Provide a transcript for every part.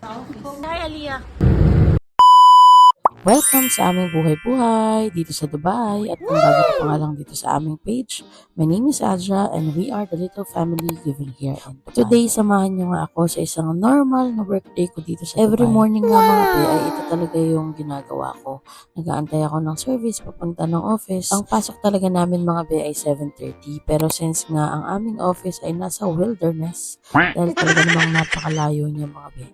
sa office. Hi, Aliyah. Welcome sa aming buhay-buhay dito sa Dubai at kung bago ka pa nga lang dito sa aming page, my name is Adja and we are the little family living here in Dubai. Today, samahan niyo nga ako sa isang normal na workday ko dito sa Dubai. Every morning nga mga be ay ito talaga yung ginagawa ko. Nag-aantay ako ng service papunta ng office. Ang pasok talaga namin mga be ay 7:30 pero since nga ang aming office ay nasa wilderness dahil talaga namang napakalayo niya mga be,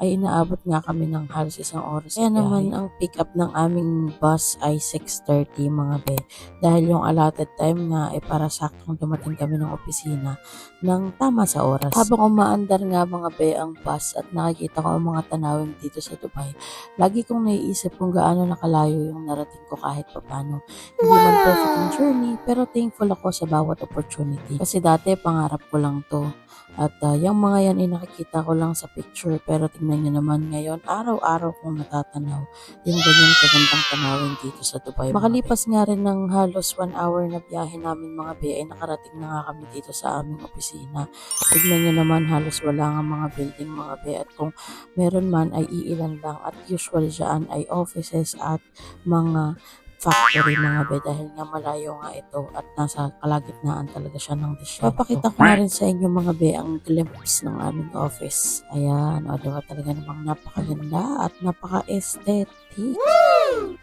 ay inaabot nga kami ng halos isang oras. Kaya naman ang pick up ng aming bus ay 6:30 mga be. Dahil yung allotted time nga ay para saktong dumating kami ng opisina ng tama sa oras. Habang umaandar nga mga be ang bus at nakikita ko ang mga tanawin dito sa Dubai, lagi kong naiisip kung gaano nakalayo yung narating ko kahit papano. Hindi man perfect ang journey pero thankful ako sa bawat opportunity. Kasi dati pangarap ko lang to. At yung mga yan ay nakikita ko lang sa picture pero tingnan nyo naman ngayon araw-araw kong natatanaw yung ganyan kagandang tanawin dito sa Dubai. Makalipas nga rin ng halos 1 hour na biyahe namin mga be ay nakarating na nga kami dito sa aming opisina. Tignan nyo naman halos wala nga mga building mga be at kung meron man ay iilan lang at usually dyan ay offices at mga factory mga be dahil nga malayo nga ito at nasa kalagitnaan talaga siya ng disyerto. Papakita ko na rin sa inyo mga be ang glimpse ng aming office. Ayan, o diba talaga namang napakaganda at napaka-aesthetic.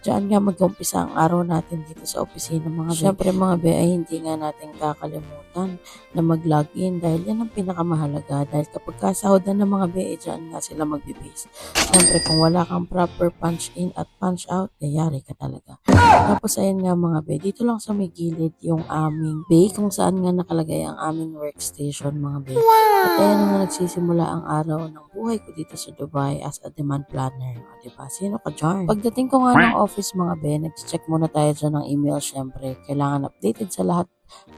Diyan nga mag-umpisa ang araw natin dito sa opisina mga be. Siyempre mga be ay hindi nga natin kakalimutan na mag-login dahil yan ang pinakamahalaga dahil kapag kasahodan ng mga be, diyan nga sila magbibase. Siyempre kung wala kang proper punch in at punch out, yayari ka talaga. Tapos ayan nga mga be, dito lang sa may gilid yung aming bay kung saan nga nakalagay ang aming workstation mga be. At ayan nga nagsisimula ang araw ng buhay ko dito sa Dubai as a demand planner. O diba? Sino ka dyan? Pagdating ko nga ng office mga be, nag-check muna tayo dyan ng email syempre. Kailangan updated sa lahat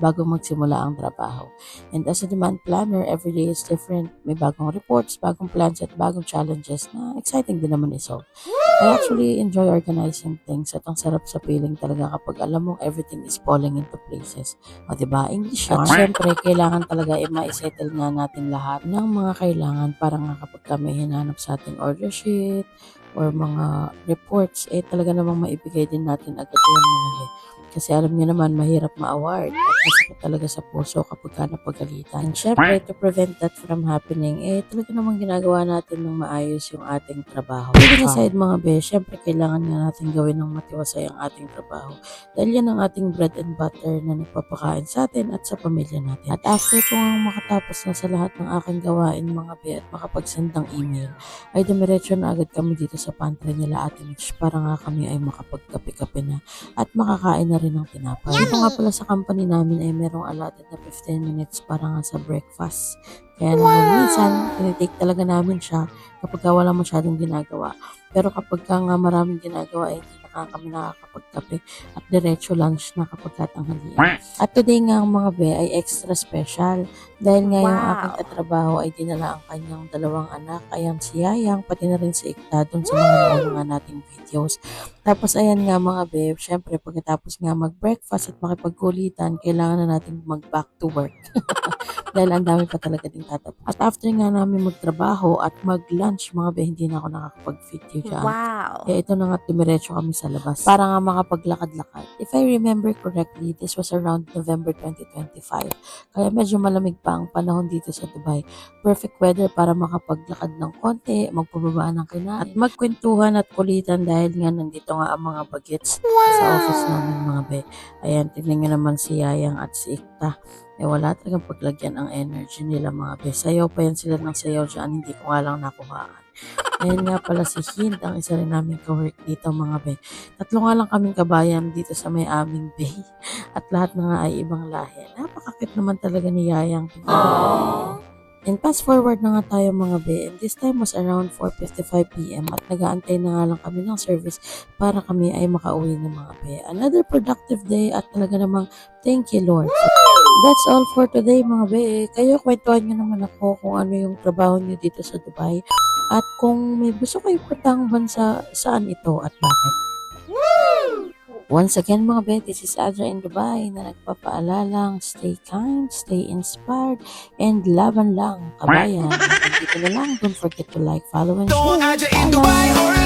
bago magsimula ang trabaho. And as a demand planner, every day is different. May bagong reports, bagong plans at bagong challenges na exciting din naman isolve. I actually enjoy organizing things at ang sarap sa feeling talaga kapag alam mong everything is falling into places. O diba? English yan. At syempre, kailangan talaga ma-settle nga natin lahat ng mga kailangan para nga kapag kami hinanap sa ating order sheet or mga reports, talaga namang maibigay din natin agad yung mga kasi alam niyo naman, mahirap ma-award at masakit talaga sa puso kapag ka napagalitan. And syempre, to prevent that from happening, talaga namang ginagawa natin ng maayos yung ating trabaho. Pwede aside mga be, syempre kailangan nga natin gawin ng matiwasay ang ating trabaho. Dahil yan ang ating bread and butter na nagpapakain sa atin at sa pamilya natin. At after kong makatapos na sa lahat ng aking gawain mga be at makapagsend ng email, ay dumiretso na agad kami dito sa pantry nila Ate Mitch para nga kami ay makapagkape-kape na at makakain na rin ng tinapay. Dito nga pala sa company namin ay merong allotted na 15 minutes para nga sa breakfast. Kaya naman minsan, tinitake talaga namin siya kapag wala masyadong ginagawa. Pero kapag nga maraming ginagawa ay hindi na kami nakakapagkape at diretso lunch na kapag katanghalian. At today nga ang mga be ay extra special dahil nga yung aking katrabaho ay dinala ang kanyang 2 anak, ayan si Yayang, pati na rin si Ikta dun sa mga naunang nating videos. Tapos ayan nga mga be, syempre pagkatapos nga mag-breakfast at makipagkulitan, kailangan na natin mag-back to work. Dahil ang dami pa talaga din tatapos. At after nga namin magtrabaho at mag-lunch, mga be, hindi na ako nakakapag-video dyan. Wow! Kaya ito na nga, tumiretso kami sa labas para nga makapaglakad-lakad. If I remember correctly, this was around November 2025. Kaya medyo malamig pa ang panahon dito sa Dubai. Perfect weather para makapaglakad ng konti, magpababa ng kinain, at magkwentuhan at kulitan dahil nga nandito nga ang mga bagets sa office namin mga be. Ayan, tignan nyo naman si Yayang at si Ikta. Wala talagang paglagyan ang energy nila mga be. Sayaw pa yan sila ng sayaw dyan, hindi ko nga lang nakuhaan. Ayan nga pala si Hind, ang isa rin namin ka-work dito mga be. 3 nga lang kaming kabayan dito sa may aming bay. At lahat na nga ay ibang lahi. Napakakit naman talaga ni Yayang. And fast forward na nga tayo mga be, and this time was around 4:55 PM at nag-aantay na nga lang kami ng service para kami ay makauwi ng mga be. Another productive day at talaga namang thank you Lord. That's all for today mga be. Kayo kwentuhan nyo naman ako kung ano yung trabaho nyo dito sa Dubai at kung may gusto kayo putang bansa, saan ito at bakit. Once again mga bet, this is Adra in Dubai na nagpapaalalang stay kind, stay inspired, and laban lang kabayan. Hanggang dito na lang. Don't forget to like, follow, and share. Paalam!